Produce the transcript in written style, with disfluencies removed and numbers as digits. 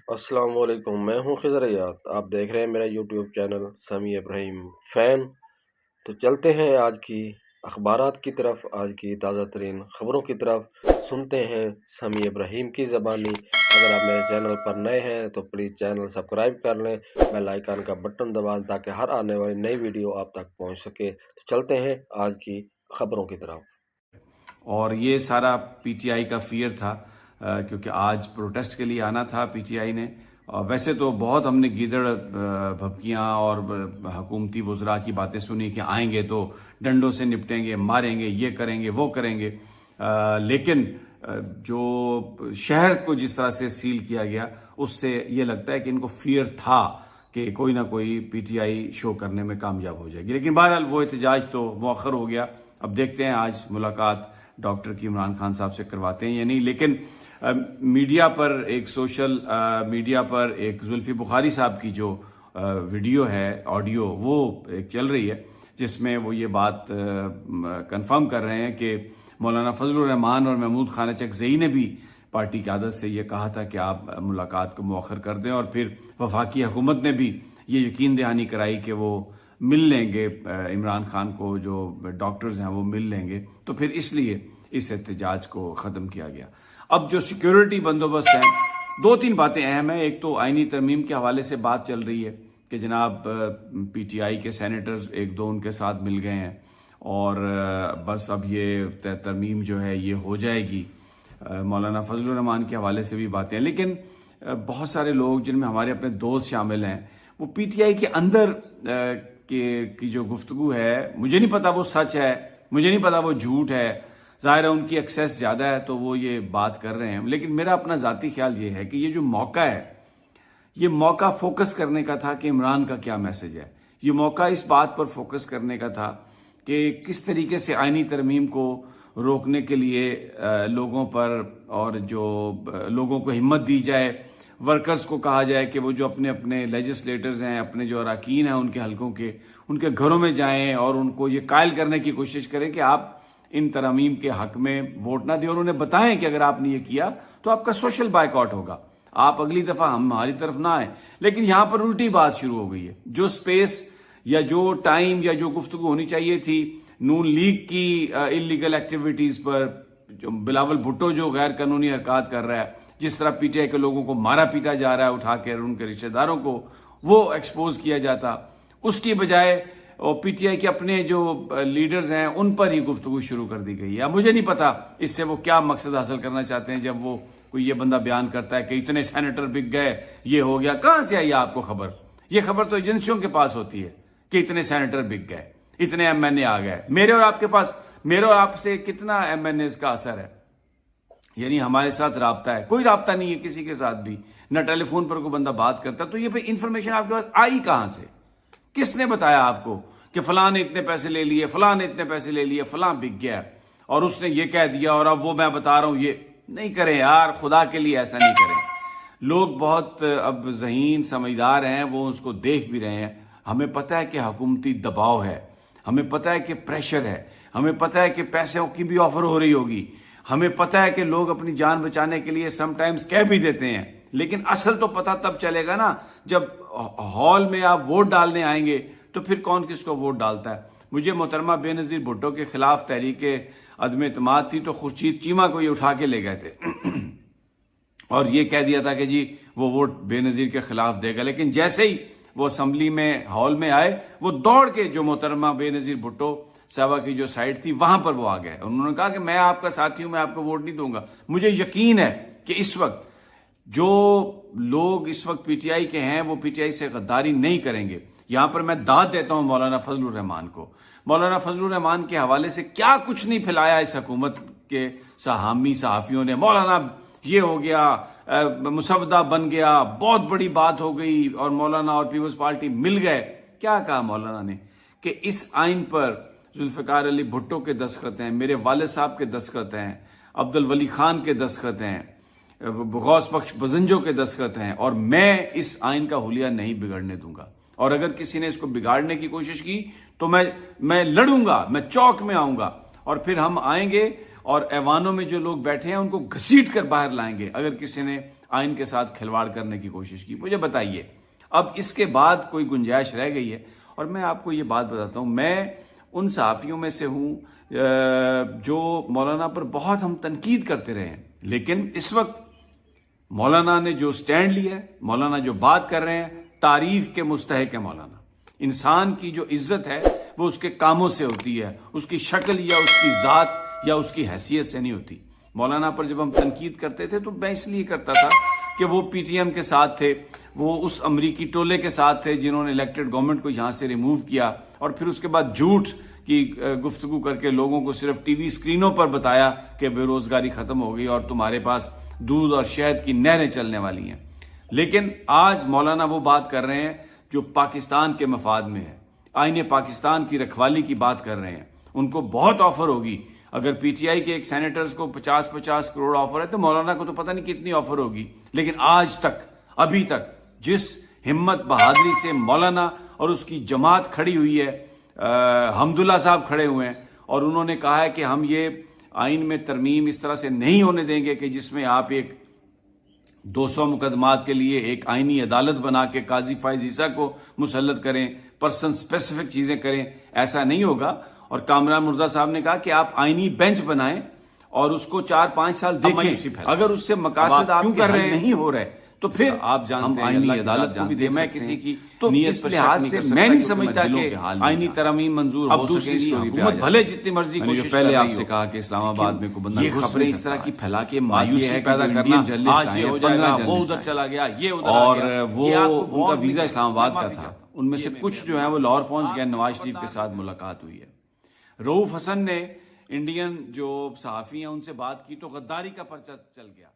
السلام علیکم، میں ہوں خضر یاد، آپ دیکھ رہے ہیں میرا یوٹیوب چینل سمیع ابراہیم فین۔ تو چلتے ہیں آج کی اخبارات کی طرف، آج کی تازہ ترین خبروں کی طرف، سنتے ہیں سمیع ابراہیم کی زبانی۔ اگر آپ میرے چینل پر نئے ہیں تو پلیز چینل سبسکرائب کر لیں، بیل آئیکن کا بٹن دبا دیں تاکہ ہر آنے والی نئی ویڈیو آپ تک پہنچ سکے۔ تو چلتے ہیں آج کی خبروں کی طرف۔ اور یہ سارا پی ٹی آئی کا فیئر تھا، کیونکہ آج پروٹیسٹ کے لیے آنا تھا پی ٹی آئی نے۔ ویسے تو بہت ہم نے گیدڑ بھبکیاں اور حکومتی وزراء کی باتیں سنی کہ آئیں گے تو ڈنڈوں سے نپٹیں گے، ماریں گے، یہ کریں گے، وہ کریں گے، لیکن جو شہر کو جس طرح سے سیل کیا گیا اس سے یہ لگتا ہے کہ ان کو فیئر تھا کہ کوئی نہ کوئی پی ٹی آئی شو کرنے میں کامیاب ہو جائے گی، لیکن بہرحال وہ احتجاج تو مؤخر ہو گیا۔ اب دیکھتے ہیں آج ملاقات ڈاکٹر کی عمران خان صاحب سے کرواتے ہیں یا نہیں، لیکن میڈیا پر ایک سوشل میڈیا پر ایک زلفی بخاری صاحب کی جو ویڈیو ہے، آڈیو، وہ ایک چل رہی ہے جس میں وہ یہ بات کنفرم کر رہے ہیں کہ مولانا فضل الرحمان اور محمود خانہ چکزئی نے بھی پارٹی قیادت سے یہ کہا تھا کہ آپ ملاقات کو مؤخر کر دیں، اور پھر وفاقی حکومت نے بھی یہ یقین دہانی کرائی کہ وہ مل لیں گے عمران خان کو، جو ڈاکٹرز ہیں وہ مل لیں گے، تو پھر اس لیے اس احتجاج کو ختم کیا گیا۔ اب جو سیکیورٹی بندوبست ہیں، دو تین باتیں اہم ہیں۔ ایک تو آئینی ترمیم کے حوالے سے بات چل رہی ہے کہ جناب پی ٹی آئی کے سینیٹرز ایک دو ان کے ساتھ مل گئے ہیں اور بس اب یہ ترمیم جو ہے یہ ہو جائے گی۔ مولانا فضل الرحمان کے حوالے سے بھی باتیں ہیں، لیکن بہت سارے لوگ جن میں ہمارے اپنے دوست شامل ہیں، وہ پی ٹی آئی کے اندر کی جو گفتگو ہے، مجھے نہیں پتا وہ سچ ہے، مجھے نہیں پتا وہ جھوٹ ہے، ظاہر ہے ان کی ایکسیس زیادہ ہے تو وہ یہ بات کر رہے ہیں، لیکن میرا اپنا ذاتی خیال یہ ہے کہ یہ جو موقع ہے، یہ موقع فوکس کرنے کا تھا کہ عمران کا کیا میسج ہے۔ یہ موقع اس بات پر فوکس کرنے کا تھا کہ کس طریقے سے آئینی ترمیم کو روکنے کے لیے لوگوں پر اور جو لوگوں کو ہمت دی جائے، ورکرز کو کہا جائے کہ وہ جو اپنے اپنے لیجسلیٹرز ہیں، اپنے جو اراکین ہیں ان کے حلقوں کے، ان کے گھروں میں جائیں اور ان کو یہ قائل کرنے کی کوشش کریں کہ آپ ان ترامیم کے حق میں ووٹ نہ دیں، اور انہیں بتائیں کہ اگر آپ نے یہ کیا تو آپ کا سوشل بائیک آؤٹ ہوگا، آپ اگلی دفعہ ہماری طرف نہ آئیں۔ لیکن یہاں پر الٹی بات شروع ہو گئی ہے۔ جو سپیس یا جو ٹائم یا جو گفتگو ہونی چاہیے تھی نون لیگ کی انلیگل ایکٹیویٹیز پر، جو بلاول بھٹو جو غیر قانونی حرکات کر رہا ہے، جس طرح پی ٹی آئی کے لوگوں کو مارا پیٹا جا رہا ہے اٹھا کے، ان کے رشتہ داروں کو وہ ایکسپوز کیا جاتا، اس کی بجائے پی ٹی آئی کے اپنے جو لیڈرز ہیں ان پر ہی گفتگو شروع کر دی گئی ہے۔ مجھے نہیں پتا اس سے وہ کیا مقصد حاصل کرنا چاہتے ہیں جب وہ کوئی یہ بندہ بیان کرتا ہے کہ اتنے سینیٹر بک گئے، یہ ہو گیا۔ کہاں سے آئی آپ کو خبر؟ یہ خبر تو ایجنسیوں کے پاس ہوتی ہے کہ اتنے سینیٹر بک گئے، اتنے ایم این اے آ گئے۔ میرے اور آپ کے پاس، میرے اور آپ سے کتنا ایم این ایز کا اثر ہے؟ یعنی ہمارے ساتھ رابطہ ہے؟ کوئی رابطہ نہیں ہے کسی کے ساتھ بھی، نہ ٹیلی فون پر کوئی بندہ بات کرتا۔ تو یہ پھر انفارمیشن آپ کے پاس آئی کہاں سے؟ کس نے بتایا آپ کو کہ فلاں نے اتنے پیسے لے لیے، فلاں نے اتنے پیسے لے لیے، فلاں بک گیا اور اس نے یہ کہہ دیا اور اب وہ میں بتا رہا ہوں؟ یہ نہیں کریں یار، خدا کے لیے ایسا نہیں کریں۔ لوگ بہت اب ذہین سمجھدار ہیں، وہ اس کو دیکھ بھی رہے ہیں۔ ہمیں پتہ ہے کہ حکومتی دباؤ ہے، ہمیں پتہ ہے کہ پریشر ہے، ہمیں پتہ ہے کہ پیسوں کی بھی آفر ہو رہی ہوگی، ہمیں پتہ ہے کہ لوگ اپنی جان بچانے کے لیے سم ٹائمز کہہ بھی دیتے ہیں، لیکن اصل تو پتہ تب چلے گا نا جب ہال میں آپ ووٹ ڈالنے آئیں گے تو پھر کون کس کو ووٹ ڈالتا ہے۔ مجھے محترمہ بے نظیر بھٹو کے خلاف تحریک عدم اعتماد تھی تو خورشید چیمہ کو یہ اٹھا کے لے گئے تھے اور یہ کہہ دیا تھا کہ جی وہ ووٹ بے نظیر کے خلاف دے گا، لیکن جیسے ہی وہ اسمبلی میں ہال میں آئے، وہ دوڑ کے جو محترمہ بے نظیر بھٹو صاحبہ کی جو سائٹ تھی وہاں پر وہ آ گئے۔ انہوں نے کہا کہ میں آپ کا ساتھی ہوں، میں آپ کو ووٹ نہیں دوں گا۔ مجھے یقین ہے کہ اس وقت جو لوگ اس وقت پی ٹی آئی کے ہیں وہ پی ٹی آئی سے غداری نہیں کریں گے۔ یہاں پر میں داد دیتا ہوں مولانا فضل الرحمان کو۔ مولانا فضل الرحمان کے حوالے سے کیا کچھ نہیں پھیلایا اس حکومت کے حامی صحافیوں نے۔ مولانا یہ ہو گیا، مسودہ بن گیا، بہت بڑی بات ہو گئی اور مولانا اور پیپلز پارٹی مل گئے۔ کیا کہا مولانا نے کہ اس آئین پر ذوالفقار علی بھٹو کے دستخط ہیں، میرے والد صاحب کے دستخط ہیں، عبد الولی خان کے دستخط ہیں، غوث بخش بزنجو کے دستخط ہیں، اور میں اس آئین کا حلیہ نہیں بگڑنے دوں گا، اور اگر کسی نے اس کو بگاڑنے کی کوشش کی تو میں لڑوں گا، میں چوک میں آؤں گا، اور پھر ہم آئیں گے اور ایوانوں میں جو لوگ بیٹھے ہیں ان کو گھسیٹ کر باہر لائیں گے اگر کسی نے آئین کے ساتھ کھلواڑ کرنے کی کوشش کی. مجھے بتائیے اب اس کے بعد کوئی گنجائش رہ گئی ہے؟ اور میں آپ کو یہ بات بتاتا ہوں، میں ان صحافیوں میں سے ہوں جو مولانا پر بہت ہم تنقید کرتے رہے ہیں، لیکن اس وقت مولانا نے جو سٹینڈ لیا ہے، مولانا جو بات کر رہے ہیں، تعریف کے مستحق ہے. مولانا انسان کی جو عزت ہے وہ اس کے کاموں سے ہوتی ہے، اس کی شکل یا اس کی ذات یا اس کی حیثیت سے نہیں ہوتی. مولانا پر جب ہم تنقید کرتے تھے تو میں اس لیے کرتا تھا کہ وہ پی ٹی ایم کے ساتھ تھے، وہ اس امریکی ٹولے کے ساتھ تھے جنہوں نے الیکٹڈ گورنمنٹ کو یہاں سے ریموو کیا، اور پھر اس کے بعد جھوٹ کی گفتگو کر کے لوگوں کو صرف ٹی وی اسکرینوں پر بتایا کہ بے روزگاری ختم ہو گئی اور تمہارے پاس دودھ اور شہد کی نہریں چلنے والی ہیں. لیکن آج مولانا وہ بات کر رہے ہیں جو پاکستان کے مفاد میں ہے، آئین پاکستان کی رکھوالی کی بات کر رہے ہیں. ان کو بہت آفر ہوگی، اگر پی ٹی آئی کے ایک سینیٹرز کو 50 کروڑ آفر ہے تو مولانا کو تو پتہ نہیں کتنی آفر ہوگی. لیکن آج تک، ابھی تک جس ہمت بہادری سے مولانا اور اس کی جماعت کھڑی ہوئی ہے، حمداللہ صاحب کھڑے ہوئے ہیں اور انہوں نے کہا ہے کہ ہم یہ آئین میں ترمیم اس طرح سے نہیں ہونے دیں گے کہ جس میں آپ ایک 200 مقدمات کے لیے ایک آئینی عدالت بنا کے قاضی فائز عیسیٰ کو مسلط کریں، پرسن اسپیسیفک چیزیں کریں. ایسا نہیں ہوگا. اور کامران مرزا صاحب نے کہا کہ آپ آئینی بینچ بنائیں اور اس کو 4-5 سال دیکھیں، اگر اس سے مقاصد آپ کر رہے نہیں ہو رہے تو پھر آپ جانتے ہیں آئینی عدالت کو بھی دے. میں کسی کی نیت پر لحاظ سے میں نہیں سمجھتا کہ آئینی ترامیم منظور ہو سکے گی. حکومت بھلے جتنی مرضی کوشش پہلے آپ سے کہا کہ اسلام آباد میں کو بندہ، یہ خبریں اس طرح کی پھیلا کے مایوسی پیدا کرنا، آج یہ ہو جائے گا، وہ ادھر چلا گیا، یہ ادھر، اور وہ ان کا ویزا اسلام آباد کا تھا. ان میں سے کچھ جو ہیں وہ لاہور پہنچ گئے، نواز شریف کے ساتھ ملاقات ہوئی ہے. رؤوف حسن نے انڈین جو صحافی ہیں ان سے بات کی تو غداری کا پرچہ چل گیا.